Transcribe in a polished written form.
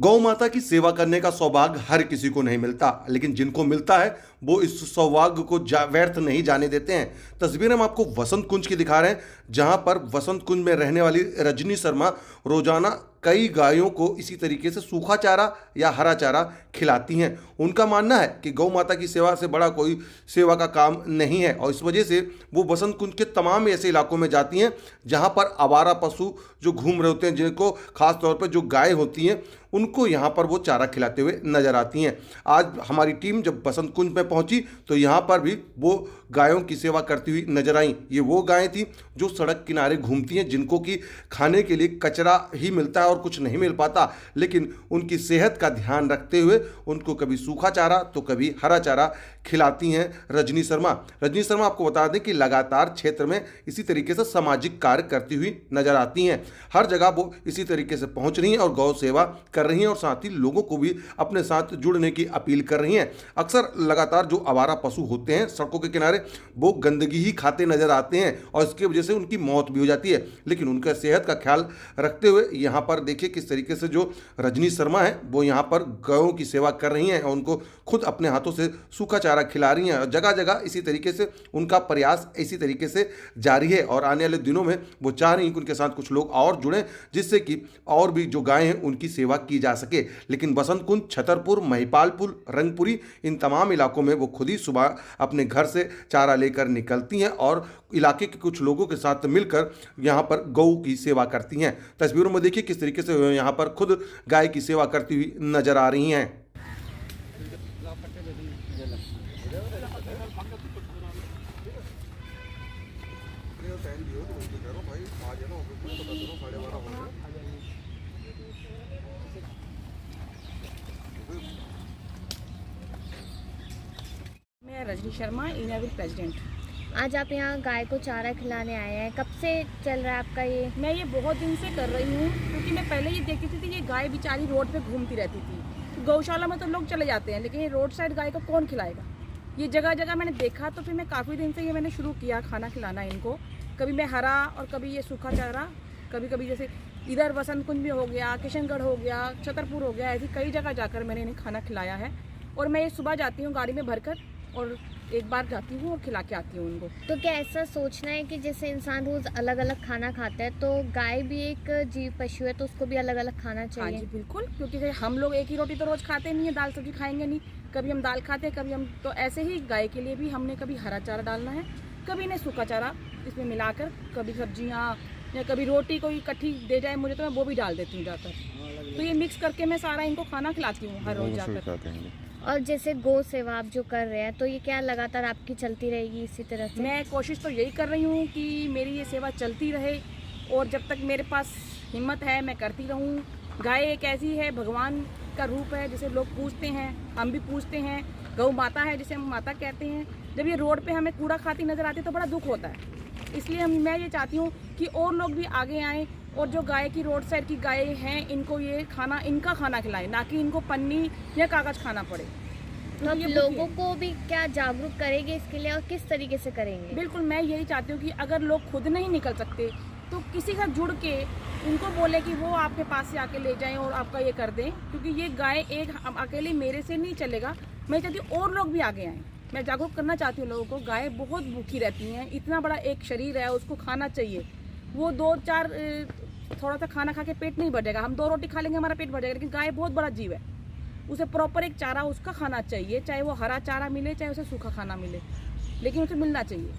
गौ माता की सेवा करने का सौभाग्य हर किसी को नहीं मिलता, लेकिन जिनको मिलता है वो इस सौभाग्य को व्यर्थ नहीं जाने देते हैं। तस्वीर हम आपको वसंत कुंज की दिखा रहे हैं, जहां पर वसंत कुंज में रहने वाली रजनी शर्मा रोजाना कई गायों को इसी तरीके से सूखा चारा या हरा चारा खिलाती हैं। उनका मानना है कि गौ माता की सेवा से बड़ा कोई सेवा का काम नहीं है, और इस वजह से वो वसंत कुंज के तमाम ऐसे इलाकों में जाती हैं जहां पर आवारा पशु जो घूम रहे होते हैं, जिनको खास तौर पर जो गाय होती हैं उनको यहाँ पर वो चारा खिलाते हुए नजर आती हैं। आज हमारी टीम जब बसंत कुंज में पहुंची तो यहाँ पर भी वो गायों की सेवा करती हुई नजर आई। ये वो गायें थी जो सड़क किनारे घूमती हैं, जिनको कि खाने के लिए कचरा ही मिलता है और कुछ नहीं मिल पाता, लेकिन उनकी सेहत का ध्यान रखते हुए उनको कभी सूखा चारा तो कभी हरा चारा खिलाती हैं रजनी शर्मा। रजनी शर्मा आपको बता दें कि लगातार क्षेत्र में इसी तरीके से सामाजिक कार्य करती हुई नजर आती हैं। हर जगह वो इसी तरीके से पहुंच रही हैं और गौ सेवा कर रही हैं, और साथ ही लोगों को भी अपने साथ जुड़ने की अपील कर रही हैं। अक्सर लगातार जो आवारा पशु होते हैं सड़कों के किनारे, वो गंदगी ही खाते नजर आते हैं और इसकी वजह से उनकी मौत भी हो जाती है, लेकिन उनका सेहत का ख्याल रखते हुए यहाँ पर देखिए किस तरीके से जो रजनी शर्मा है वो यहाँ पर गौों की सेवा कर रही हैं और उनको खुद अपने हाथों से सूखा चारा खिला रही हैं। जगह जगह इसी तरीके से उनका प्रयास इसी तरीके से जारी है, और आने वाले दिनों में वो चाह रही हैं कि उनके साथ कुछ लोग और जुड़ें, जिससे कि और भी जो गायें हैं उनकी सेवा की जा सके। लेकिन बसंत कुंज, छतरपुर, महिपालपुर, रंगपुरी, इन तमाम इलाकों में वो खुद ही सुबह अपने घर से चारा लेकर निकलती हैं और इलाके के कुछ लोगों के साथ मिलकर यहाँ पर गौ की सेवा करती हैं। तस्वीरों में देखिए किस तरीके से यहाँ पर खुद गाय की सेवा करती हुई नजर आ रही हैं। मैं रजनी शर्मा, इनाविल प्रेसिडेंट। आज आप यहाँ गाय को चारा खिलाने आए हैं, कब से चल रहा है आपका ये? मैं ये बहुत दिन से कर रही हूँ, क्योंकि मैं पहले ये देखती थी ये गाय बेचारी रोड पे घूमती रहती थी। गौशाला में तो लोग चले जाते हैं, लेकिन ये रोड साइड गाय को कौन खिलाएगा। ये जगह जगह मैंने देखा, तो फिर मैं काफ़ी दिन से ये मैंने शुरू किया खाना खिलाना इनको। कभी मैं हरा और कभी ये सूखा चारा, कभी कभी जैसे इधर वसंत कुंज भी हो गया, किशनगढ़ हो गया, छतरपुर हो गया, ऐसी कई जगह जाकर मैंने इन्हें खाना खिलाया है। और मैं ये सुबह जाती हूँ गाड़ी में भरकर और एक बार जाती हूँ और खिला के आती हूँ उनको। तो क्या ऐसा सोचना है कि जैसे इंसान रोज अलग अलग खाना खाता है, तो गाय भी एक जीव पशु है, तो उसको भी अलग अलग खाना चाहिए? हाँ जी बिल्कुल, क्योंकि हम लोग एक ही रोटी तो रोज खाते नहीं है, दाल सब्जी खाएंगे नहीं। कभी हम दाल खाते हैं, कभी हम, तो ऐसे ही गाय के लिए भी हमने कभी हरा चारा डालना है, कभी इन्हें सूखा चारा इसमें मिलाकर, कभी सब्जियाँ या कभी रोटी कोई इकट्ठी दे जाए मुझे तो मैं वो भी डाल देती हूँ जाकर। तो ये मिक्स करके मैं सारा इनको खाना खिलाती हूँ हर रोज जाकर। और जैसे गौ सेवा आप जो कर रहे हैं, तो ये क्या लगातार आपकी चलती रहेगी इसी तरह से? मैं कोशिश तो यही कर रही हूँ कि मेरी ये सेवा चलती रहे, और जब तक मेरे पास हिम्मत है मैं करती रहूँ। गाय एक ऐसी है, भगवान का रूप है, जिसे लोग पूजते हैं, हम भी पूजते हैं। गौ माता है, जिसे हम माता कहते हैं। जब ये रोड पे हमें कूड़ा खाती नज़र आती है तो बड़ा दुख होता है। इसलिए मैं ये चाहती हूँ कि और लोग भी आगे आएँ और जो गाय की रोड साइड की गाय हैं इनको ये खाना, इनका खाना खिलाएं, ना कि इनको पन्नी या कागज़ खाना पड़े। तो आप लोगों को भी क्या जागरूक करेंगे इसके लिए, और किस तरीके से करेंगे? बिल्कुल, मैं यही चाहती हूँ कि अगर लोग खुद नहीं निकल सकते तो किसी का जुड़ के उनको बोले कि वो आपके पास से आके ले जाएं और आपका ये कर दें, क्योंकि ये गाय एक अकेले मेरे से नहीं चलेगा। मैं चाहती हूँ और लोग भी आगे आएँ। मैं जागरूक करना चाहती हूँ लोगों को। गाय बहुत भूखी रहती हैं, इतना बड़ा एक शरीर है, उसको खाना चाहिए। वो 2-4 थोड़ा सा खाना खा के पेट नहीं भरेगा, हम 2 रोटी खा लेंगे हमारा पेट भर जाएगा, लेकिन गाय बहुत बड़ा जीव है, उसे प्रॉपर एक चारा उसका खाना चाहिए, चाहे वो हरा चारा मिले चाहे उसे सूखा खाना मिले, लेकिन उसे मिलना चाहिए।